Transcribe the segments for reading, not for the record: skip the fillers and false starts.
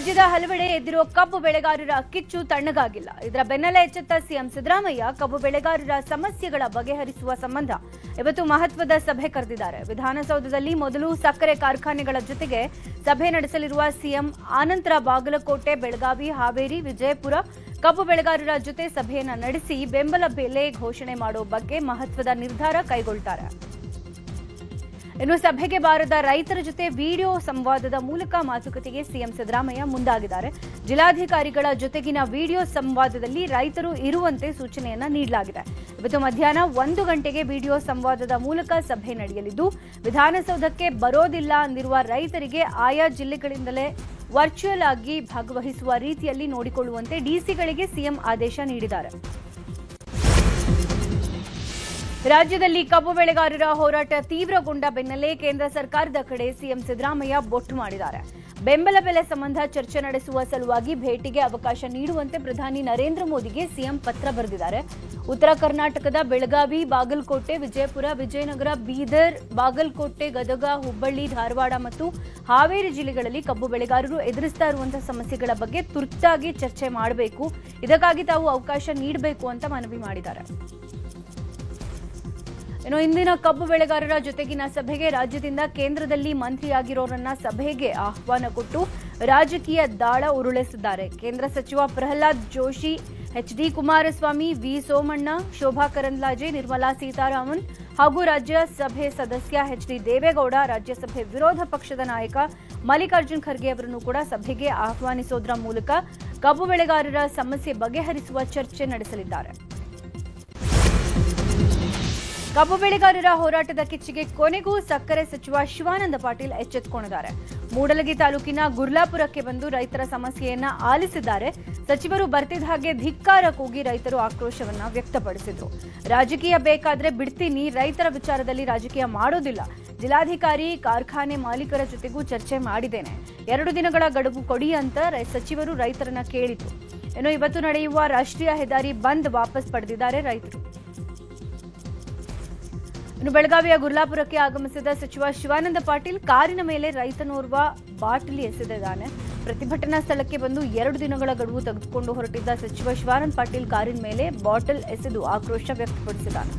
ರಾಜ್ಯದ ಹಲವೆಡೆ ಎದ್ದಿರೋ ಕಬ್ಬು ಬೆಳೆಗಾರರ ಕಿಚ್ಚು ತಣ್ಣಗಾಗಿಲ್ಲ. ಇದರ ಬೆನ್ನಲ್ಲೇ ಎಚ್ಚೆತ್ತ ಸಿಎಂ ಸಿದ್ದರಾಮಯ್ಯ ಕಬ್ಬು ಬೆಳೆಗಾರರ ಸಮಸ್ಯೆಗಳ ಬಗೆಹರಿಸುವ ಸಂಬಂಧ ಇವತ್ತು ಮಹತ್ವದ ಸಭೆ ಕರೆದಿದ್ದಾರೆ. ವಿಧಾನಸೌಧದಲ್ಲಿ ಮೊದಲು ಸಕ್ಕರೆ ಕಾರ್ಖಾನೆಗಳ ಜೊತೆಗೆ ಸಭೆ ನಡೆಸಲಿರುವ ಸಿಎಂ ಆನಂತರ ಬಾಗಲಕೋಟೆ, ಬೆಳಗಾವಿ, ಹಾವೇರಿ, ವಿಜಯಪುರ ಕಬ್ಬು ಬೆಳೆಗಾರರ ಜೊತೆ ಸಭೆಯನ್ನ ನಡೆಸಿ ಬೆಂಬಲ ಬೆಲೆ ಘೋಷಣೆ ಮಾಡುವ ಬಗ್ಗೆ ಮಹತ್ವದ ನಿರ್ಧಾರ ಕೈಗೊಳ್ಳುತ್ತಾರೆ. ಇನ್ನು ಸಭೆಗೆ ಬಾರದ ರೈತರ ಜೊತೆ ವಿಡಿಯೋ ಸಂವಾದದ ಮೂಲಕ ಮಾತುಕತೆಗೆ ಸಿಎಂ ಸಿದ್ದರಾಮಯ್ಯ ಮುಂದಾಗಿದ್ದಾರೆ. ಜಿಲ್ಲಾಧಿಕಾರಿಗಳ ಜೊತೆಗಿನ ವಿಡಿಯೋ ಸಂವಾದದಲ್ಲಿ ರೈತರು ಇರುವಂತೆ ಸೂಚನೆಯನ್ನ ನೀಡಲಾಗಿದೆ. ಇವತ್ತು ಮಧ್ಯಾಹ್ನ 1 ಗಂಟೆಗೆ ವಿಡಿಯೋ ಸಂವಾದದ ಮೂಲಕ ಸಭೆ ನಡೆಯಲಿದ್ದು, ವಿಧಾನಸೌಧಕ್ಕೆ ಬರೋದಿಲ್ಲ ಅಂದಿರುವ ರೈತರಿಗೆ ಆಯಾ ಜಿಲ್ಲೆಗಳಿಂದಲೇ ವರ್ಚುವಲ್ ಆಗಿ ಭಾಗವಹಿಸುವ ರೀತಿಯಲ್ಲಿ ನೋಡಿಕೊಳ್ಳುವಂತೆ ಡಿಸಿಗಳಿಗೆ ಸಿಎಂ ಆದೇಶ ನೀಡಿದ್ದಾರೆ. ರಾಜ್ಯದಲ್ಲಿ ಕಬ್ಬು ಬೆಳೆಗಾರರ ಹೋರಾಟ ತೀವ್ರಗೊಂಡ ಬೆನ್ನಲ್ಲೇ ಕೇಂದ್ರ ಸರ್ಕಾರದ ಕಡೆ ಸಿಎಂ ಸಿದ್ದರಾಮಯ್ಯ ಬೊಟ್ಟು ಮಾಡಿದ್ದಾರೆ. ಬೆಂಬಲ ಬೆಲೆ ಸಂಬಂಧ ಚರ್ಚೆ ನಡೆಸುವ ಸಲುವಾಗಿ ಭೇಟಿಗೆ ಅವಕಾಶ ನೀಡುವಂತೆ ಪ್ರಧಾನಿ ನರೇಂದ್ರ ಮೋದಿಗೆ ಸಿಎಂ ಪತ್ರ ಬರೆದಿದ್ದಾರೆ. ಉತ್ತರ ಕರ್ನಾಟಕದ ಬೆಳಗಾವಿ, ಬಾಗಲಕೋಟೆ, ವಿಜಯಪುರ, ವಿಜಯನಗರ, ಬೀದರ್, ಬಾಗಲಕೋಟೆ, ಗದಗ, ಹುಬ್ಬಳ್ಳಿ, ಧಾರವಾಡ ಮತ್ತು ಹಾವೇರಿ ಜಿಲ್ಲೆಗಳಲ್ಲಿ ಕಬ್ಬು ಬೆಳೆಗಾರರು ಎದುರಿಸ್ತಾ ಇರುವಂತಹ ಸಮಸ್ಯೆಗಳ ಬಗ್ಗೆ ತುರ್ತಾಗಿ ಚರ್ಚೆ ಮಾಡಬೇಕು, ಇದಕ್ಕಾಗಿ ತಾವು ಅವಕಾಶ ನೀಡಬೇಕು ಅಂತ ಮನವಿ ಮಾಡಿದ್ದಾರೆ. ಇನ್ನು ಇಂದಿನ ಕಬ್ಬು ಬೆಳೆಗಾರರ ಜೊತೆಗಿನ ಸಭೆಗೆ ರಾಜ್ಯದಿಂದ ಕೇಂದ್ರದಲ್ಲಿ ಮಂತ್ರಿಯಾಗಿರೋರನ್ನ ಸಭೆಗೆ ಆಹ್ವಾನ ಕೊಟ್ಟು ರಾಜಕೀಯ ದಾಳ ಉರುಳಿಸಿದ್ದಾರೆ. ಕೇಂದ್ರ ಸಚಿವ ಪ್ರಹ್ಲಾದ್ ಜೋಶಿ, ಎಚ್ಡಿ ಕುಮಾರಸ್ವಾಮಿ, ವಿ ಸೋಮಣ್ಣ, ಶೋಭಾ ಕರಂದ್ಲಾಜೆ, ನಿರ್ಮಲಾ ಸೀತಾರಾಮನ್ ಹಾಗೂ ರಾಜ್ಯಸಭೆ ಸದಸ್ಯ ಎಚ್ಡಿ ದೇವೇಗೌಡ, ರಾಜ್ಯಸಭೆ ವಿರೋಧ ಪಕ್ಷದ ನಾಯಕ ಮಲ್ಲಿಕಾರ್ಜುನ್ ಖರ್ಗೆ ಅವರನ್ನು ಕೂಡ ಸಭೆಗೆ ಆಹ್ವಾನಿಸೋದ್ರ ಮೂಲಕ ಕಬ್ಬು ಬೆಳೆಗಾರರ ಸಮಸ್ಯೆ ಬಗೆಹರಿಸುವ ಚರ್ಚೆ ನಡೆಸಲಿದ್ದಾರೆ. ಕಬ್ಬು ಬೆಳೆಗಾರರ ಹೋರಾಟದ ಕಿಚ್ಚಿಗೆ ಕೊನೆಗೂ ಸಕ್ಕರೆ ಸಚಿವ ಶಿವಾನಂದ ಪಾಟೀಲ್ ಎಚ್ಚೆತ್ತುಕೊಂಡಿದ್ದಾರೆ. ಮೂಡಲಗಿ ತಾಲೂಕಿನ ಗುರ್ಲಾಪುರಕ್ಕೆ ಬಂದು ರೈತರ ಸಮಸ್ಯೆಯನ್ನ ಆಲಿಸಿದ್ದಾರೆ. ಸಚಿವರು ಬರ್ತಿದ್ದ ಹಾಗೆ ಧಿಕ್ಕಾರ ಕೂಗಿ ರೈತರು ಆಕ್ರೋಶವನ್ನ ವ್ಯಕ್ತಪಡಿಸಿದ್ರು. ರಾಜಕೀಯ ಬೇಕಾದ್ರೆ ಬಿಡ್ತೀನಿ, ರೈತರ ವಿಚಾರದಲ್ಲಿ ರಾಜಕೀಯ ಮಾಡೋದಿಲ್ಲ. ಜಿಲ್ಲಾಧಿಕಾರಿ, ಕಾರ್ಖಾನೆ ಮಾಲೀಕರ ಜೊತೆಗೂ ಚರ್ಚೆ ಮಾಡಿದ್ದೇನೆ. 2 ದಿನಗಳ ಗಡುವು ಕೊಡಿ ಅಂತ ಸಚಿವರು ರೈತರನ್ನ ಕೇಳಿದ್ರು. ಇನ್ನು ಇವತ್ತು ನಡೆಯುವ ರಾಷ್ಟ್ರೀಯ ಹೆದ್ದಾರಿ ಬಂದ್ ವಾಪಸ್ ಪಡೆದಿದ್ದಾರೆ ರೈತರು. ಇನ್ನು ಬೆಳಗಾವಿಯ ಗುರ್ಲಾಪುರಕ್ಕೆ ಆಗಮಿಸಿದ ಸಚಿವ ಶಿವಾನಂದ ಪಾಟೀಲ್ ಕಾರಿನ ಮೇಲೆ ರೈತನೋರ್ವ ಬಾಟಲಿ ಎಸೆದಿದ್ದಾನೆ. ಪ್ರತಿಭಟನಾ ಸ್ಥಳಕ್ಕೆ ಬಂದು 2 ದಿನಗಳ ಗಡುವು ತೆಗೆದುಕೊಂಡು ಹೊರಟಿದ್ದ ಸಚಿವ ಶಿವಾನಂದ ಪಾಟೀಲ್ ಕಾರಿನ ಮೇಲೆ ಬಾಟಲ್ ಎಸೆದು ಆಕ್ರೋಶ ವ್ಯಕ್ತಪಡಿಸಿದ್ದಾನೆ.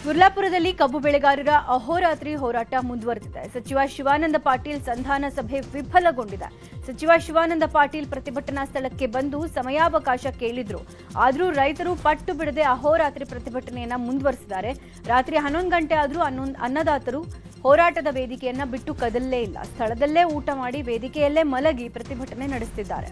ಗುರ್ಲಾಪುರದಲ್ಲಿ ಕಬ್ಬು ಬೆಳೆಗಾರರ ಅಹೋರಾತ್ರಿ ಹೋರಾಟ ಮುಂದುವರೆದಿದೆ. ಸಚಿವ ಶಿವಾನಂದ ಪಾಟೀಲ್ ಸಂಧಾನ ಸಭೆ ವಿಫಲಗೊಂಡಿದೆ. ಸಚಿವ ಶಿವಾನಂದ ಪಾಟೀಲ್ ಪ್ರತಿಭಟನಾ ಸ್ಥಳಕ್ಕೆ ಬಂದು ಸಮಯಾವಕಾಶ ಕೇಳಿದ್ರು. ಆದರೂ ರೈತರು ಪಟ್ಟು ಬಿಡದೆ ಅಹೋರಾತ್ರಿ ಪ್ರತಿಭಟನೆಯನ್ನ ಮುಂದುವರೆಸಿದ್ದಾರೆ. ರಾತ್ರಿ 11 ಗಂಟೆ ಆದರೂ ಅನ್ನದಾತರು ಹೋರಾಟದ ವೇದಿಕೆಯನ್ನ ಬಿಟ್ಟು ಕದಲೇ ಇಲ್ಲ. ಸ್ಥಳದಲ್ಲೇ ಊಟ ಮಾಡಿ ವೇದಿಕೆಯಲ್ಲೇ ಮಲಗಿ ಪ್ರತಿಭಟನೆ ನಡೆಸುತ್ತಿದ್ದಾರೆ.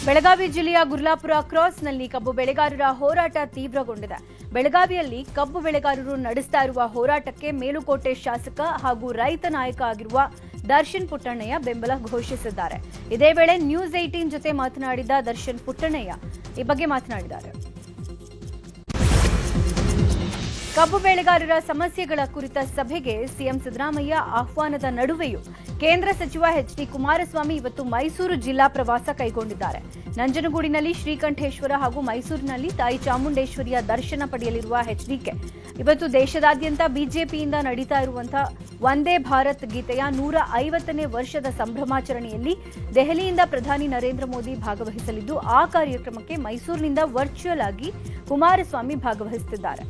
ಬೆಳಗಾವಿ ಜಿಲ್ಲೆಯ ಗುರ್ಲಾಪುರ ಕ್ರಾಸ್ನಲ್ಲಿ ಕಬ್ಬು ಬೆಳೆಗಾರರ ಹೋರಾಟ ತೀವ್ರಗೊಂಡಿದೆ. ಬೆಳಗಾವಿಯಲ್ಲಿ ಕಬ್ಬು ಬೆಳೆಗಾರರು ನಡೆಸ್ತಾ ಇರುವ ಹೋರಾಟಕ್ಕೆ ಮೇಲುಕೋಟೆ ಶಾಸಕ ಹಾಗೂ ರೈತ ನಾಯಕ ಆಗಿರುವ ದರ್ಶನ್ ಪುಟ್ಟಣ್ಣಯ್ಯ ಬೆಂಬಲ ಘೋಷಿಸಿದ್ದಾರೆ. ಇದೇ ವೇಳೆ ನ್ಯೂಸ್ 18 ಜೊತೆ ಮಾತನಾಡಿದ ದರ್ಶನ್ ಪುಟ್ಟಣ್ಣಯ್ಯ ಈ ಬಗ್ಗೆ ಮಾತನಾಡಿದ್ದಾರೆ. ಕಬ್ಬು ಬೆಳೆಗಾರರ ಸಮಸ್ಯೆಗಳ ಕುರಿತ ಸಭೆಗೆ ಸಿಎಂ ಸಿದ್ದರಾಮಯ್ಯ ಆಹ್ವಾನದ ನಡುವೆಯೂ ಕೇಂದ್ರ ಸಚಿವ ಎಚ್ಡಿ ಕುಮಾರಸ್ವಾಮಿ ಇವತ್ತು ಮೈಸೂರು ಜಿಲ್ಲಾ ಪ್ರವಾಸ ಕೈಗೊಂಡಿದ್ದಾರೆ. ನಂಜನಗೂಡಿನಲ್ಲಿ ಶ್ರೀಕಂಠೇಶ್ವರ ಹಾಗೂ ಮೈಸೂರಿನಲ್ಲಿ ತಾಯಿ ಚಾಮುಂಡೇಶ್ವರಿಯ ದರ್ಶನ ಪಡೆಯಲಿರುವ ಎಚ್ಡಿಕೆ ಇವತ್ತು ದೇಶದಾದ್ಯಂತ ಬಿಜೆಪಿಯಿಂದ ನಡೀತಾ ಇರುವಂತಹ ವಂದೇ ಭಾರತ್ ಗೀತೆಯ 150ನೇ ವರ್ಷದ ಸಂಭ್ರಮಾಚರಣೆಯಲ್ಲಿ ದೆಹಲಿಯಿಂದ ಪ್ರಧಾನಿ ನರೇಂದ್ರ ಮೋದಿ ಭಾಗವಹಿಸಲಿದ್ದು, ಆ ಕಾರ್ಯಕ್ರಮಕ್ಕೆ ಮೈಸೂರಿನಿಂದ ವರ್ಚುವಲ್ ಆಗಿ ಕುಮಾರಸ್ವಾಮಿ ಭಾಗವಹಿಸುತ್ತಿದ್ದಾರೆ.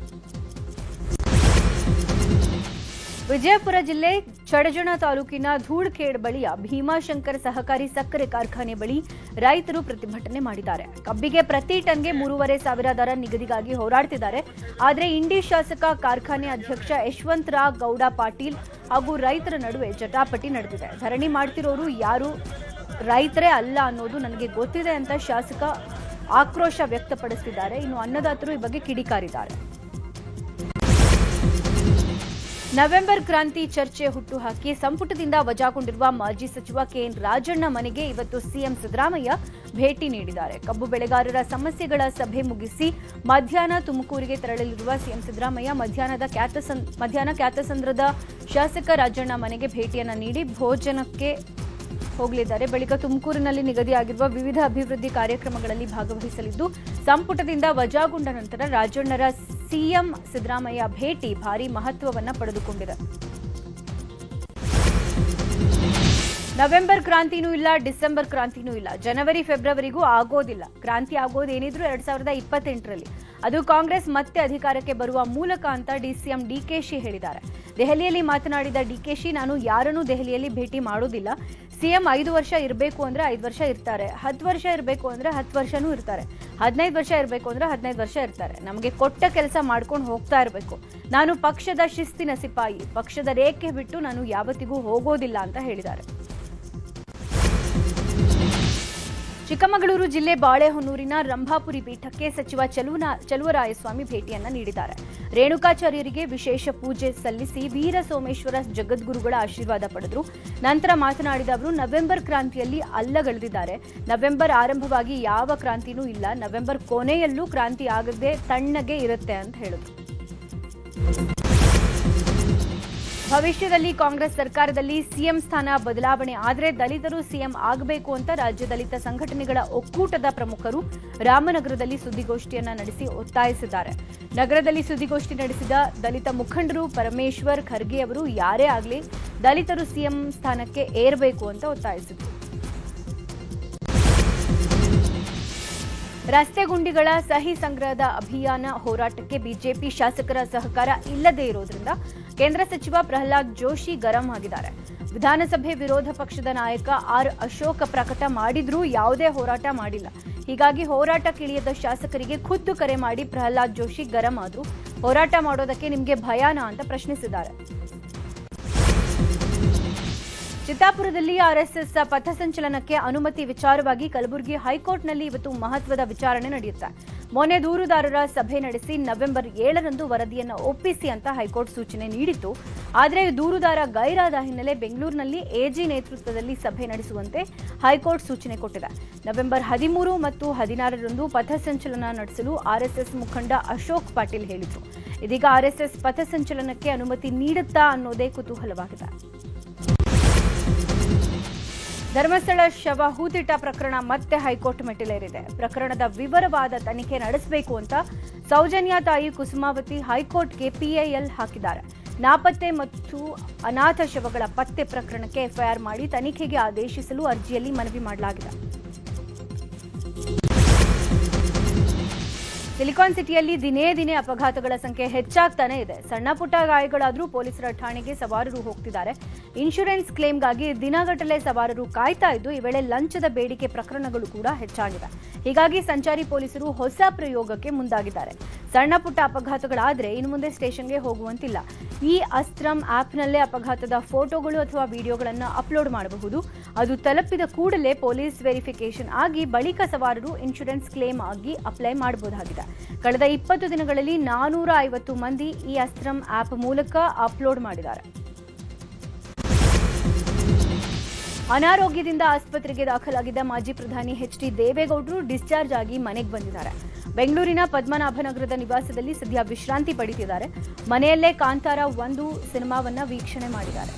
ವಿಜಯಪುರ ಜಿಲ್ಲೆ ಚಡಚಣ ತಾಲೂಕಿನ ಧೂಳಖೇಡ್ ಬಳಿಯ ಭೀಮಾಶಂಕರ್ ಸಹಕಾರಿ ಸಕ್ಕರೆ ಕಾರ್ಖಾನೆ ಬಳಿ ರೈತರು ಪ್ರತಿಭಟನೆ ಮಾಡಿದ್ದಾರೆ. ಕಬ್ಬಿಗೆ ಪ್ರತಿ ಟನ್ಗೆ 3,500 ದರ ನಿಗದಿಗಾಗಿ ಹೋರಾಡುತ್ತಿದ್ದಾರೆ. ಆದರೆ ಇಂಡಿ ಶಾಸಕ ಕಾರ್ಖಾನೆ ಅಧ್ಯಕ್ಷ ಯಶವಂತರಾವ್ ಗೌಡ ಪಾಟೀಲ್ ಹಾಗೂ ರೈತರ ನಡುವೆ ಜಟಾಪಟಿ ನಡೆದಿದೆ. ಧರಣಿ ಮಾಡ್ತಿರೋರು ಯಾರು ರೈತರೇ ಅಲ್ಲ ಅನ್ನೋದು ನನಗೆ ಗೊತ್ತಿದೆ ಅಂತ ಶಾಸಕ ಆಕ್ರೋಶ ವ್ಯಕ್ತಪಡಿಸಿದ್ದಾರೆ. ಇನ್ನು ಅನ್ನದಾತರು ಈ ಬಗ್ಗೆ ಕಿಡಿಕಾರಿದ್ದಾರೆ. ನವೆಂಬರ್ ಕ್ರಾಂತಿ ಚರ್ಚೆ ಹುಟ್ಟುಹಾಕಿ ಸಂಪುಟದಿಂದ ವಜಾಗೊಂಡಿರುವ ಮಾಜಿ ಸಚಿವ ಕೆಎನ್ ರಾಜಣ್ಣ ಮನೆಗೆ ಇವತ್ತು ಸಿಎಂ ಸಿದ್ದರಾಮಯ್ಯ ಭೇಟಿ ನೀಡಿದ್ದಾರೆ. ಕಬ್ಬು ಬೆಳೆಗಾರರ ಸಮಸ್ಯೆಗಳ ಸಭೆ ಮುಗಿಸಿ ಮಧ್ಯಾಹ್ನ ತುಮಕೂರಿಗೆ ತೆರಳಲಿರುವ ಸಿಎಂ ಸಿದ್ದರಾಮಯ್ಯ ಮಧ್ಯಾಹ್ನ ಕ್ಯಾತಸಂದ್ರದ ಶಾಸಕ ರಾಜಣ್ಣ ಮನೆಗೆ ಭೇಟಿಯನ್ನ ನೀಡಿ ಭೋಜನಕ್ಕೆ ಹೋಗಲಿದ್ದಾರೆ. ಬಳಿಕ ತುಮಕೂರಿನಲ್ಲಿ ನಿಗದಿಯಾಗಿರುವ ವಿವಿಧ ಅಭಿವೃದ್ಧಿ ಕಾರ್ಯಕ್ರಮಗಳಲ್ಲಿ ಭಾಗವಹಿಸಲಿದ್ದು, ಸಂಪುಟದಿಂದ ವಜಾಗೊಂಡ ನಂತರ ರಾಜಣ್ಣರ ಸಿಎಂ ಸಿದ್ದರಾಮಯ್ಯ ಭೇಟಿ ಭಾರಿ ಮಹತ್ವವನ್ನ ಪಡೆದುಕೊಂಡಿದೆ. ನವೆಂಬರ್ ಕ್ರಾಂತಿನೂ ಇಲ್ಲ, ಡಿಸೆಂಬರ್ ಕ್ರಾಂತಿನೂ ಇಲ್ಲ, ಜನವರಿ ಫೆಬ್ರವರಿಗೂ ಆಗೋದಿಲ್ಲ. ಕ್ರಾಂತಿ ಆಗೋದೇನಿದ್ರು 2028ರಲ್ಲಿ. ಅದು ಕಾಂಗ್ರೆಸ್ ಮತ್ತೆ ಅಧಿಕಾರಕ್ಕೆ ಬರುವ ಮೂಲಕ ಅಂತ ಸಿಎಂ ಡಿಕೆಶಿ ಹೇಳಿದ್ದಾರೆ. ದೆಹಲಿಯಲ್ಲಿ ಮಾತನಾಡಿದ ಡಿಕೆಶಿ, ನಾನು ಯಾರನ್ನೂ ದೆಹಲಿಯಲ್ಲಿ ಭೇಟಿ ಮಾಡೋದಿಲ್ಲ. ಸಿಎಂ 5 ವರ್ಷ ಇರಬೇಕು ಅಂದ್ರೆ 5 ವರ್ಷ ಇರ್ತಾರೆ, 10 ವರ್ಷ ಇರಬೇಕು ಅಂದ್ರೆ 10 ವರ್ಷನೂ ಇರ್ತಾರೆ, 15 ವರ್ಷ ಇರಬೇಕು ಅಂದ್ರೆ 15 ವರ್ಷ ಇರ್ತಾರೆ. ನಮಗೆ ಕೊಟ್ಟ ಕೆಲಸ ಮಾಡ್ಕೊಂಡು ಹೋಗ್ತಾ ಇರಬೇಕು. ನಾನು ಪಕ್ಷದ ಶಿಸ್ತಿನ ಸಿಪಾಯಿ, ಪಕ್ಷದ ರೇಖೆ ಬಿಟ್ಟು ನಾನು ಯಾವತ್ತಿಗೂ ಹೋಗೋದಿಲ್ಲ ಅಂತ ಹೇಳಿದ್ದಾರೆ. ಚಿಕ್ಕಮಗಳೂರು ಜಿಲ್ಲೆ ಬಾಳೆಹೊನ್ನೂರಿನ ರಂಭಾಪುರಿ ಪೀಠಕ್ಕೆ ಸಚಿವ ಚಲುವರಾಯಸ್ವಾಮಿ ಭೇಟಿಯನ್ನ ನೀಡಿದ್ದಾರೆ. ರೇಣುಕಾಚಾರ್ಯರಿಗೆ ವಿಶೇಷ ಪೂಜೆ ಸಲ್ಲಿಸಿ ವೀರ ಸೋಮೇಶ್ವರ ಜಗದ್ಗುರುಗಳ ಆಶೀರ್ವಾದ ಪಡೆದರು. ನಂತರ ಮಾತನಾಡಿದ ಅವರು, ನವೆಂಬರ್ ಕ್ರಾಂತಿಯಲ್ಲಿ ಅಲ್ಲಗಳೆದಿದ್ದಾರೆ. ನವೆಂಬರ್ ಆರಂಭವಾಗಿ ಯಾವ ಕ್ರಾಂತಿನೂ ಇಲ್ಲ, ನವೆಂಬರ್ ಕೊನೆಯಲ್ಲೂ ಕ್ರಾಂತಿ ಆಗದೆ ತಣ್ಣಗೆ ಇರುತ್ತೆ ಅಂತ ಹೇಳಿದ್ರು. ಭವಿಷ್ಯದಲ್ಲಿ ಕಾಂಗ್ರೆಸ್ ಸರ್ಕಾರದಲ್ಲಿ ಸಿಎಂ ಸ್ಥಾನ ಬದಲಾವಣೆ ಆದರೆ ದಲಿತರು ಸಿಎಂ ಆಗಬೇಕು ಅಂತ ರಾಜ್ಯ ದಲಿತ ಸಂಘಟನೆಗಳ ಒಕ್ಕೂಟದ ಪ್ರಮುಖರು ರಾಮನಗರದಲ್ಲಿ ಸುದ್ದಿಗೋಷ್ಠಿಯನ್ನ ನಡೆಸಿ ಒತ್ತಾಯಿಸಿದ್ದಾರೆ. ನಗರದಲ್ಲಿ ಸುದ್ದಿಗೋಷ್ಠಿ ನಡೆಸಿದ ದಲಿತ ಮುಖಂಡರು ಪರಮೇಶ್ವರ್ ಖರ್ಗೆ ಅವರು ಯಾರೇ ಆಗಲಿ ದಲಿತರು ಸಿಎಂ ಸ್ಥಾನಕ್ಕೆ ಏರಬೇಕು ಅಂತ ಒತ್ತಾಯಿಸಿದರು. ರಸ್ತೆ ಗುಂಡಿಗಳ ಸಹಿ ಸಂಗ್ರಹದ ಅಭಿಯಾನ ಹೋರಾಟಕ್ಕೆ ಬಿಜೆಪಿ ಶಾಸಕರ ಸಹಕಾರ ಇಲ್ಲದೇ ಇರೋದ್ರಿಂದ ಕೇಂದ್ರ ಸಚಿವ ಪ್ರಹ್ಲಾದ್ ಜೋಶಿ ಗರಂ ಆಗಿದ್ದಾರೆ. ವಿಧಾನಸಭೆ ವಿರೋಧ ಪಕ್ಷದ ನಾಯಕ ಆರ್ ಅಶೋಕ್ ಪ್ರಕಟ ಮಾಡಿದ್ರೂ ಯಾವುದೇ ಹೋರಾಟ ಮಾಡಿಲ್ಲ. ಹೀಗಾಗಿ ಹೋರಾಟಕ್ಕಿಳಿಯದ ಶಾಸಕರಿಗೆ ಖುದ್ದು ಕರೆ ಮಾಡಿ ಪ್ರಹ್ಲಾದ್ ಜೋಶಿ ಗರಂ ಆದ್ರು. ಹೋರಾಟ ಮಾಡೋದಕ್ಕೆ ನಿಮಗೆ ಭಯಾನಾ ಅಂತ ಪ್ರಶ್ನಿಸಿದ್ದಾರೆ. ಚಿತ್ತಾಪುರದಲ್ಲಿ ಆರ್ಎಸ್ಎಸ್ ಪಥಸಂಚಲನಕ್ಕೆ ಅನುಮತಿ ವಿಚಾರವಾಗಿ ಕಲಬುರಗಿ ಹೈಕೋರ್ಟ್ನಲ್ಲಿ ಇವತ್ತು ಮಹತ್ವದ ವಿಚಾರಣೆ ನಡೆಯುತ್ತೆ. ಮೊನ್ನೆ ದೂರುದಾರರ ಸಭೆ ನಡೆಸಿ ನವೆಂಬರ್ 7ರಂದು ವರದಿಯನ್ನು ಒಪ್ಪಿಸಿ ಅಂತ ಹೈಕೋರ್ಟ್ ಸೂಚನೆ ನೀಡಿತ್ತು. ಆದರೆ ದೂರುದಾರ ಗೈರಾದ ಹಿನ್ನೆಲೆ ಬೆಂಗಳೂರಿನಲ್ಲಿ ಎಜಿ ನೇತೃತ್ವದಲ್ಲಿ ಸಭೆ ನಡೆಸುವಂತೆ ಹೈಕೋರ್ಟ್ ಸೂಚನೆ ಕೊಟ್ಟಿದೆ. ನವೆಂಬರ್ 13 ಮತ್ತು 16ರಂದು ಪಥಸಂಚಲನ ನಡೆಸಲು ಆರ್ಎಸ್ಎಸ್ ಮುಖಂಡ ಅಶೋಕ್ ಪಾಟೀಲ್ ಹೇಳಿದ್ರು. ಇದೀಗ ಆರ್ಎಸ್ಎಸ್ ಪಥಸಂಚಲನಕ್ಕೆ ಅನುಮತಿ ನೀಡುತ್ತಾ ಅನ್ನೋದೇ ಕುತೂಹಲವಾಗಿದೆ. ಧರ್ಮಸ್ಥಳ ಶವ ಹೂತಿಟ್ಟ ಪ್ರಕರಣ ಮತ್ತೆ ಹೈಕೋರ್ಟ್ ಮೆಟ್ಟಿಲೇರಿದೆ. ಪ್ರಕರಣದ ವಿವರವಾದ ತನಿಖೆ ನಡೆಸಬೇಕು ಅಂತ ಸೌಜನ್ಯ ತಾಯಿ ಕುಸುಮಾವತಿ ಹೈಕೋರ್ಟ್ಗೆ ಪಿಐಎಲ್ ಹಾಕಿದ್ದಾರೆ. ನಾಪತ್ತೆ ಮತ್ತು ಅನಾಥ ಶವಗಳ ಪತ್ತೆ ಪ್ರಕರಣಕ್ಕೆ ಎಫ್ಐಆರ್ ಮಾಡಿ ತನಿಖೆಗೆ ಆದೇಶಿಸಲು ಅರ್ಜಿಯಲ್ಲಿ ಮನವಿ ಮಾಡಲಾಗಿದೆ. ಸಿಲಿಕಾನ್ ಸಿಟಿಯಲ್ಲಿ ದಿನೇ ದಿನೇ ಅಪಘಾತಗಳ ಸಂಖ್ಯೆ ಹೆಚ್ಚಾಗ್ತಾನೆ ಇದೆ. ಸಣ್ಣ ಪುಟ್ಟ ಗಾಯಗಳಾದರೂ ಪೊಲೀಸರ ಠಾಣೆಗೆ ಸವಾರರು ಹೋಗ್ತಿದ್ದಾರೆ. ಇನ್ಶೂರೆನ್ಸ್ ಕ್ಲೇಮ್ಗಾಗಿ ದಿನಗಟ್ಟಲೆ ಸವಾರರು ಕಾಯ್ತಾ ಇದ್ದು ಈ ವೇಳೆ ಲಂಚದ ಬೇಡಿಕೆ ಪ್ರಕರಣಗಳು ಕೂಡ ಹೆಚ್ಚಾಗಿವೆ. ಹೀಗಾಗಿ ಸಂಚಾರಿ ಪೊಲೀಸರು ಹೊಸ ಪ್ರಯೋಗಕ್ಕೆ ಮುಂದಾಗಿದ್ದಾರೆ. ಸಣ್ಣ ಪುಟ್ಟ ಅಪಘಾತಗಳಾದ್ರೆ ಇನ್ನು ಮುಂದೆ ಸ್ಟೇಷನ್ಗೆ ಹೋಗುವಂತಿಲ್ಲ. ಈ ಅಸ್ತ್ರಂ ಆಪ್ನಲ್ಲೇ ಅಪಘಾತದ ಫೋಟೋಗಳು ಅಥವಾ ವಿಡಿಯೋಗಳನ್ನು ಅಪ್ಲೋಡ್ ಮಾಡಬಹುದು. ಅದು ತಲುಪಿದ ಕೂಡಲೇ ಪೊಲೀಸ್ ವೆರಿಫಿಕೇಶನ್ ಆಗಿ ಬಳಿಕ ಸವಾರರು ಇನ್ಶೂರೆನ್ಸ್ ಕ್ಲೇಮ್ ಆಗಿ ಅಪ್ಲೈ ಮಾಡಬಹುದಾಗಿದೆ. ಕಳೆದ 20 ದಿನಗಳಲ್ಲಿ 450 ಮಂದಿ ಈ ಅಸ್ತ್ರಂ ಆಪ್ ಮೂಲಕ ಅಪ್ಲೋಡ್ ಮಾಡಿದ್ದಾರೆ. ಅನಾರೋಗ್ಯದಿಂದ ಆಸ್ಪತ್ರೆಗೆ ದಾಖಲಾಗಿದ್ದ ಮಾಜಿ ಪ್ರಧಾನಿ ಎಚ್.ಡಿ. ದೇವೇಗೌಡರು ಡಿಸ್ಚಾರ್ಜ್ ಆಗಿ ಮನೆಗೆ ಬಂದಿದ್ದಾರೆ. ಬೆಂಗಳೂರಿನ ಪದ್ಮನಾಭನಗರದ ನಿವಾಸದಲ್ಲಿ ಸದ್ಯ ವಿಶ್ರಾಂತಿ ಪಡೆದಿದ್ದಾರೆ. ಮನೆಯಲ್ಲೇ ಕಾಂತಾರ 1 ಸಿನಿಮಾವನ್ನ ವೀಕ್ಷಣೆ ಮಾಡಿದ್ದಾರೆ.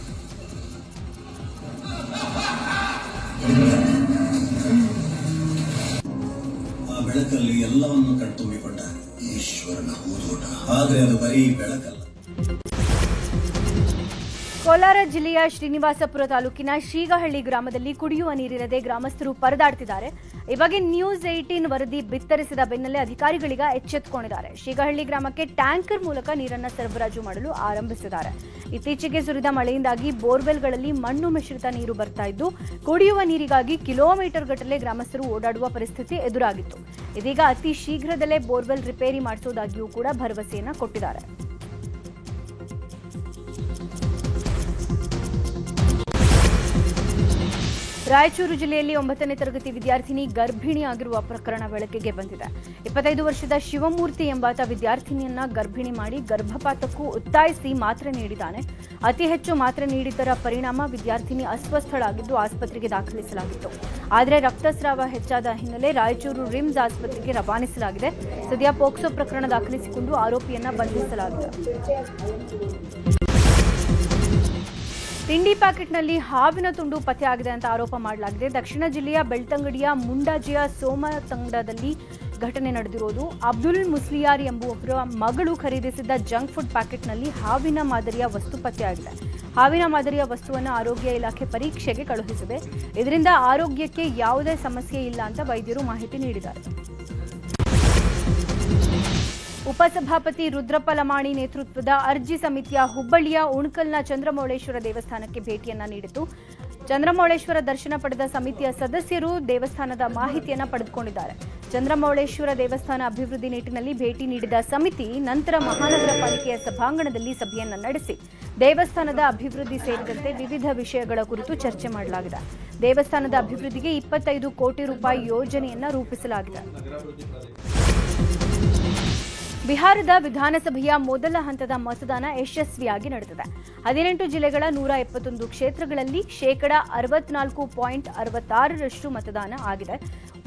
ಬೆಳಕಲ್ಲಿ ಎಲ್ಲವನ್ನು ಕಣ್ತುಂಬಿಕೊಂಡ ಈಶ್ವರನ ಹೂದೋಟ. ಆದರೆ ಅದು ಬರೀ ಬೆಳಕಲ್ಲ. ಕೋಲಾರ ಜಿಲ್ಲೆಯ ಶ್ರೀನಿವಾಸಪುರ ತಾಲೂಕಿನ ಶ್ರೀಗಹಳ್ಳಿ ಗ್ರಾಮದಲ್ಲಿ ಕುಡಿಯುವ ನೀರಿರದೆ ಗ್ರಾಮಸ್ಥರು ಪರದಾಡ್ತಿದ್ದಾರೆ. ಈ ಬಗ್ಗೆ ನ್ಯೂಸ್ 18 ವರದಿ ಬಿತ್ತರಿಸಿದ ಬೆನ್ನಲ್ಲೇ ಅಧಿಕಾರಿಗಳಿಗೆ ಎಚ್ಚೆತ್ತುಕೊಂಡಿದ್ದಾರೆ. ಶ್ರೀಗಹಳ್ಳಿ ಗ್ರಾಮಕ್ಕೆ ಟ್ಯಾಂಕರ್ ಮೂಲಕ ನೀರನ್ನು ಸರಬರಾಜು ಮಾಡಲು ಆರಂಭಿಸಿದ್ದಾರೆ. ಇತ್ತೀಚೆಗೆ ಸುರಿದ ಮಳೆಯಿಂದಾಗಿ ಬೋರ್ವೆಲ್ಗಳಲ್ಲಿ ಮಣ್ಣು ಮಿಶ್ರಿತ ನೀರು ಬರ್ತಾ ಇದ್ದು ಕುಡಿಯುವ ನೀರಿಗಾಗಿ ಕಿಲೋಮೀಟರ್ ಗಟ್ಟಲೆ ಗ್ರಾಮಸ್ಥರು ಓಡಾಡುವ ಪರಿಸ್ಥಿತಿ ಎದುರಾಗಿತ್ತು. ಇದೀಗ ಅತಿ ಶೀಘ್ರದಲ್ಲೇ ಬೋರ್ವೆಲ್ ರಿಪೇರಿ ಮಾಡಿಸುವುದಾಗಿಯೂ ಕೂಡ ಭರವಸೆಯನ್ನ ಕೊಟ್ಟಿದ್ದಾರೆ. ರಾಯಚೂರು ಜಿಲ್ಲೆಯಲ್ಲಿ 9ನೇ ತರಗತಿ ವಿದ್ಯಾರ್ಥಿನಿ ಗರ್ಭಿಣಿಯಾಗಿರುವ ಪ್ರಕರಣ ಬೆಳಕಿಗೆ ಬಂದಿದೆ. 25 ವರ್ಷದ ಶಿವಮೂರ್ತಿ ಎಂಬಾತ ವಿದ್ಯಾರ್ಥಿನಿಯನ್ನ ಗರ್ಭಿಣಿ ಮಾಡಿ ಗರ್ಭಪಾತಕ್ಕೂ ಒತ್ತಾಯಿಸಿ ಮಾತ್ರೆ ನೀಡಿದ್ದಾನೆ. ಅತಿ ಹೆಚ್ಚು ಮಾತ್ರೆ ನೀಡಿದ್ದರ ಪರಿಣಾಮ ವಿದ್ಯಾರ್ಥಿನಿ ಅಸ್ವಸ್ಥಳಾಗಿದ್ದು ಆಸ್ಪತ್ರೆಗೆ ದಾಖಲಿಸಲಾಗಿತ್ತು. ಆದರೆ ರಕ್ತಸ್ರಾವ ಹೆಚ್ಚಾದ ಹಿನ್ನೆಲೆ ರಾಯಚೂರು ರಿಮ್ಸ್ ಆಸ್ಪತ್ರೆಗೆ ರವಾನಿಸಲಾಗಿದೆ. ಸದ್ಯ ಪೋಕ್ಸೋ ಪ್ರಕರಣ ದಾಖಲಿಸಿಕೊಂಡು ಆರೋಪಿಯನ್ನ ಬಂಧಿಸಲಾಗಿದೆ. ತಿಂಡಿ ಪ್ಯಾಕೆಟ್ನಲ್ಲಿ ಹಾವಿನ ತುಂಡು ಪತ್ತೆಯಾಗಿದೆ ಅಂತ ಆರೋಪ ಮಾಡಲಾಗಿದೆ. ದಕ್ಷಿಣ ಜಿಲ್ಲೆಯ ಬೆಳ್ತಂಗಡಿಯ ಮುಂಡಾಜಿಯ ಸೋಮತಂಗಡದಲ್ಲಿ ಘಟನೆ ನಡೆದಿರೋದು. ಅಬ್ದುಲ್ ಮುಸ್ಲಿಯಾರ್ ಎಂಬುವವರ ಮಗಳು ಖರೀದಿಸಿದ್ದ ಜಂಕ್ ಫುಡ್ ಪ್ಯಾಕೆಟ್ನಲ್ಲಿ ಹಾವಿನ ಮಾದರಿಯ ವಸ್ತು ಪತ್ತೆಯಾಗಿದೆ. ಹಾವಿನ ಮಾದರಿಯ ವಸ್ತುವನ್ನು ಆರೋಗ್ಯ ಇಲಾಖೆ ಪರೀಕ್ಷೆಗೆ ಕಳುಹಿಸಿದೆ. ಇದರಿಂದ ಆರೋಗ್ಯಕ್ಕೆ ಯಾವುದೇ ಸಮಸ್ಯೆ ಇಲ್ಲ ಅಂತ ವೈದ್ಯರು ಮಾಹಿತಿ ನೀಡಿದ್ದಾರೆ. ಉಪಸಭಾಪತಿ ರುದ್ರಪ್ಪ ಲಮಾಣಿ ನೇತೃತ್ವದ ಅರ್ಜಿ ಸಮಿತಿಯ ಹುಬ್ಬಳ್ಳಿಯ ಉಣಕಲ್ನ ಚಂದ್ರಮೌಳೇಶ್ವರ ದೇವಸ್ಥಾನಕ್ಕೆ ಭೇಟಿಯನ್ನ ನೀಡಿತು. ಚಂದ್ರಮೌಳೇಶ್ವರ ದರ್ಶನ ಪಡೆದ ಸಮಿತಿಯ ಸದಸ್ಯರು ದೇವಸ್ಥಾನದ ಮಾಹಿತಿಯನ್ನ ಪಡೆದುಕೊಂಡಿದ್ದಾರೆ. ಚಂದ್ರಮೌಳೇಶ್ವರ ದೇವಸ್ಥಾನ ಅಭಿವೃದ್ಧಿ ನಿಟ್ಟಿನಲ್ಲಿ ಭೇಟಿ ನೀಡಿದ ಸಮಿತಿ ನಂತರ ಮಹಾನಗರ ಪಾಲಿಕೆಯ ಸಭಾಂಗಣದಲ್ಲಿ ಸಭೆಯನ್ನ ನಡೆಸಿ ದೇವಸ್ಥಾನದ ಅಭಿವೃದ್ಧಿ ಸೇರಿದಂತೆ ವಿವಿಧ ವಿಷಯಗಳ ಕುರಿತು ಚರ್ಚೆ ಮಾಡಲಾಗಿದೆ. ದೇವಸ್ಥಾನದ ಅಭಿವೃದ್ಧಿಗೆ 25 ಕೋಟಿ ರೂಪಾಯಿ ಯೋಜನೆಯನ್ನ ರೂಪಿಸಲಾಗಿದೆ. ಬಿಹಾರದ ವಿಧಾನಸಭೆಯ ಮೊದಲ ಹಂತದ ಮತದಾನ ಯಶಸ್ವಿಯಾಗಿ ನಡೆದಿದೆ. 18 ಜಿಲ್ಲೆಗಳ 171 ಕ್ಷೇತ್ರಗಳಲ್ಲಿ 64.66% ಮತದಾನ ಆಗಿದೆ.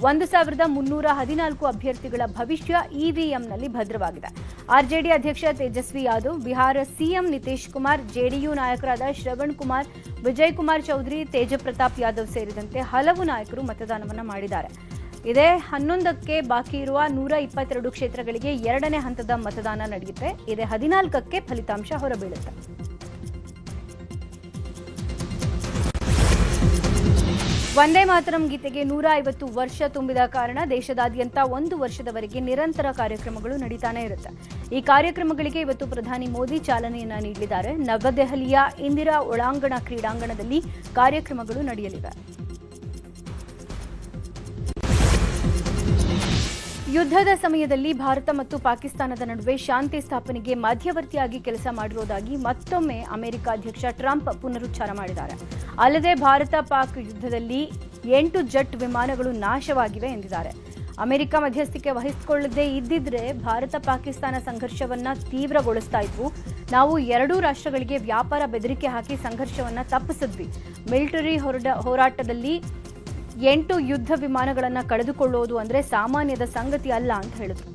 1314 ಅಭ್ಯರ್ಥಿಗಳ ಭವಿಷ್ಯ ಇವಿಎಂನಲ್ಲಿ ಭದ್ರವಾಗಿದೆ. ಆರ್ಜೆಡಿ ಅಧ್ಯಕ್ಷ ತೇಜಸ್ವಿ ಯಾದವ್, ಬಿಹಾರ ಸಿಎಂ ನಿತೀಶ್ ಕುಮಾರ್, ಜೆಡಿಯು ನಾಯಕರಾದ ಶ್ರವಣ್ ಕುಮಾರ್, ವಿಜಯ್ ಕುಮಾರ್ ಚೌಧರಿ, ತೇಜಪ್ರತಾಪ್ ಯಾದವ್ ಸೇರಿದಂತೆ ಹಲವು ನಾಯಕರು ಮತದಾನವನ್ನು ಮಾಡಿದ್ದಾರೆ. ಇದೇ 11ಕ್ಕೆ ಬಾಕಿ ಇರುವ 122 ಕ್ಷೇತ್ರಗಳಿಗೆ 2ನೇ ಹಂತದ ಮತದಾನ ನಡೆಯುತ್ತೆ. ಇದೇ 14ಕ್ಕೆ ಫಲಿತಾಂಶ ಹೊರಬೀಳುತ್ತೆ. ವಂದೇ ಮಾತರಂ ಗೀತೆಗೆ 150 ವರ್ಷ ತುಂಬಿದ ಕಾರಣ ದೇಶದಾದ್ಯಂತ 1 ವರ್ಷದವರೆಗೆ ನಿರಂತರ ಕಾರ್ಯಕ್ರಮಗಳು ನಡೀತಾನೆ ಇರುತ್ತೆ. ಈ ಕಾರ್ಯಕ್ರಮಗಳಿಗೆ ಇವತ್ತು ಪ್ರಧಾನಿ ಮೋದಿ ಚಾಲನೆಯನ್ನ ನೀಡಲಿದ್ದಾರೆ. ನವದೆಹಲಿಯ ಇಂದಿರಾ ಒಳಾಂಗಣ ಕ್ರೀಡಾಂಗಣದಲ್ಲಿ ಕಾರ್ಯಕ್ರಮಗಳು ನಡೆಯಲಿವೆ. ಯುದ್ಧದ ಸಮಯದಲ್ಲಿ ಭಾರತ ಮತ್ತು ಪಾಕಿಸ್ತಾನದ ನಡುವೆ ಶಾಂತಿ ಸ್ಥಾಪನೆಗೆ ಮಧ್ಯವರ್ತಿಯಾಗಿ ಕೆಲಸ ಮಾಡಿರುವುದಾಗಿ ಮತ್ತೊಮ್ಮೆ ಅಮೆರಿಕ ಅಧ್ಯಕ್ಷ ಟ್ರಂಪ್ ಪುನರುಚ್ಚಾರ ಮಾಡಿದ್ದಾರೆ. ಅಲ್ಲದೆ ಭಾರತ ಪಾಕ್ ಯುದ್ಧದಲ್ಲಿ 8 ಜೆಟ್ ವಿಮಾನಗಳು ನಾಶವಾಗಿವೆ ಎಂದಿದ್ದಾರೆ. ಅಮೆರಿಕ ಮಧ್ಯಸ್ಥಿಕೆ ವಹಿಸಿಕೊಳ್ಳದೇ ಇದ್ದಿದ್ರೆ ಭಾರತ ಪಾಕಿಸ್ತಾನ ಸಂಘರ್ಷವನ್ನ ತೀವ್ರಗೊಳಿಸ್ತಾ ಇದ್ವು. ನಾವು 2 ರಾಷ್ಟ್ರಗಳಿಗೆ ವ್ಯಾಪಾರ ಬೆದರಿಕೆ ಹಾಕಿ ಸಂಘರ್ಷವನ್ನ ತಪ್ಪಿಸಿದ್ವಿ. ಮಿಲಿಟರಿ ಹೋರಾಟದಲ್ಲಿ 8 ಯುದ್ಧ ವಿಮಾನಗಳನ್ನು ಕಳೆದುಕೊಳ್ಳುವುದು ಅಂದ್ರೆ ಸಾಮಾನ್ಯದ ಸಂಗತಿ ಅಲ್ಲ ಅಂತ ಹೇಳಿದ್ರು.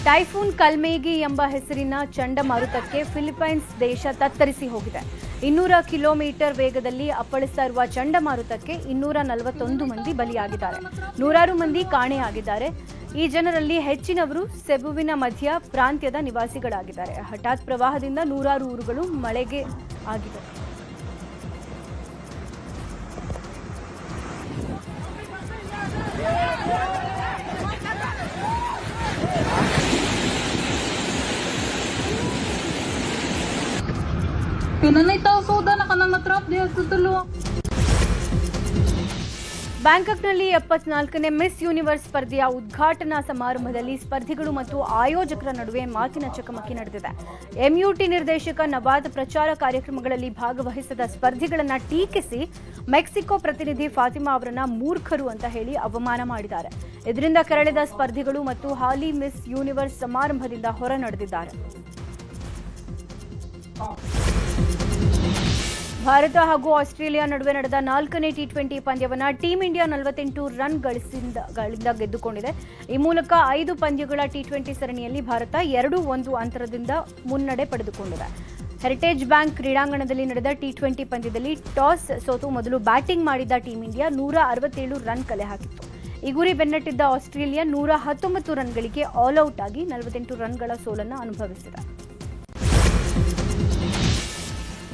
ಟೈಫೂನ್ ಕಲ್ಮೇಗಿ ಎಂಬ ಹೆಸರಿನ ಚಂಡಮಾರುತಕ್ಕೆ ಫಿಲಿಪೈನ್ಸ್ ದೇಶ ತತ್ತರಿಸಿ ಹೋಗಿದೆ. 200 ಕಿಲೋಮೀಟರ್ ವೇಗದಲ್ಲಿ ಅಪ್ಪಳಿಸ್ತಾ ಇರುವ ಚಂಡಮಾರುತಕ್ಕೆ 241 ಮಂದಿ ಬಲಿಯಾಗಿದ್ದಾರೆ. 100 ಮಂದಿ ಕಾಣೆಯಾಗಿದ್ದಾರೆ. ಈ ಜನರಲ್ಲಿ ಹೆಚ್ಚಿನವರು ಸೆಬುವಿನ ಮಧ್ಯ ಪ್ರಾಂತ್ಯದ ನಿವಾಸಿಗಳಾಗಿದ್ದಾರೆ. ಹಠಾತ್ ಪ್ರವಾಹದಿಂದ 100 ಊರುಗಳು ಮಳೆಗೆ ಆಗಿದೆ. ಬ್ಯಾಂಕಾಕ್ನಲ್ಲಿ 74ನೇ ಮಿಸ್ ಯೂನಿವರ್ಸ್ ಸ್ಪರ್ಧೆಯ ಉದ್ಘಾಟನಾ ಸಮಾರಂಭದಲ್ಲಿ ಸ್ಪರ್ಧಿಗಳು ಮತ್ತು ಆಯೋಜಕರ ನಡುವೆ ಮಾತಿನ ಚಕಮಕಿ ನಡೆದಿದೆ. ಎಂಯುಟಿ ನಿರ್ದೇಶಕ ನವಾದ್ ಪ್ರಚಾರ ಕಾರ್ಯಕ್ರಮಗಳಲ್ಲಿ ಭಾಗವಹಿಸಿದ ಸ್ಪರ್ಧಿಗಳನ್ನು ಟೀಕಿಸಿ ಮೆಕ್ಸಿಕೋ ಪ್ರತಿನಿಧಿ ಫಾತಿಮಾ ಅವರನ್ನ ಮೂರ್ಖರು ಅಂತ ಹೇಳಿ ಅವಮಾನ ಮಾಡಿದ್ದಾರೆ. ಇದರಿಂದ ಕೆರಳಿದ ಸ್ಪರ್ಧಿಗಳು ಮತ್ತು ಹಾಲಿ ಮಿಸ್ ಯೂನಿವರ್ಸ್ ಸಮಾರಂಭದಿಂದ ಹೊರ ನಡೆದಿದ್ದಾರೆ. ಭಾರತ ಹಾಗೂ ಆಸ್ಟ್ರೇಲಿಯಾ ನಡುವೆ ನಡೆದ 4ನೇ ಟಿ20 ಪಂದ್ಯವನ್ನ ಟೀಂ ಇಂಡಿಯಾ 48 ರನ್ ಗಳಿಂದ ಗೆದ್ದುಕೊಂಡಿದೆ. ಈ ಮೂಲಕ 5 ಪಂದ್ಯಗಳ ಟಿ20 ಸರಣಿಯಲ್ಲಿ ಭಾರತ 2-1 ಅಂತರದಿಂದ ಮುನ್ನಡೆ ಪಡೆದುಕೊಂಡಿದೆ. ಹೆರಿಟೇಜ್ ಬ್ಯಾಂಕ್ ಕ್ರೀಡಾಂಗಣದಲ್ಲಿ ನಡೆದ ಟಿ20 ಪಂದ್ಯದಲ್ಲಿ ಟಾಸ್ ಸೋತು ಮೊದಲು ಬ್ಯಾಟಿಂಗ್ ಮಾಡಿದ್ದ ಟೀಂ ಇಂಡಿಯಾ 167 ರನ್ ಕಲೆ ಹಾಕಿತ್ತು. ಈ ಗುರಿ ಬೆನ್ನಟ್ಟಿದ್ದ ಆಸ್ಟ್ರೇಲಿಯಾ 119 ರನ್ಗಳಿಗೆ ಆಲ್ಔಟ್ ಆಗಿ 48 ರನ್ಗಳ ಸೋಲನ್ನು ಅನುಭವಿಸಿದೆ.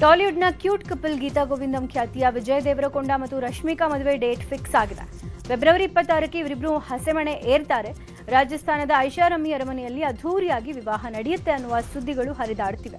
ಟಾಲಿವುಡ್ನ ಕ್ಯೂಟ್ ಕಪಲ್ ಗೀತಾ ಗೋವಿಂದಂ ಖ್ಯಾತಿಯ ವಿಜಯ್ ದೇವರಕೊಂಡ ಮತ್ತು ರಶ್ಮಿಕಾ ಮದುವೆ ಡೇಟ್ ಫಿಕ್ಸ್ ಆಗಿದೆ. ಫೆಬ್ರವರಿ 26ಕ್ಕೆ ಇವರಿಬ್ಬರು ಹಸೆಮಣೆ ಏರ್ತಾರೆ. ರಾಜಸ್ಥಾನದ ಐಷಾರಾಮಿ ಅರಮನೆಯಲ್ಲಿ ಅದ್ಧೂರಿಯಾಗಿ ವಿವಾಹ ನಡೆಯುತ್ತೆ ಅನ್ನುವ ಸುದ್ದಿಗಳು ಹರಿದಾಡ್ತಿವೆ.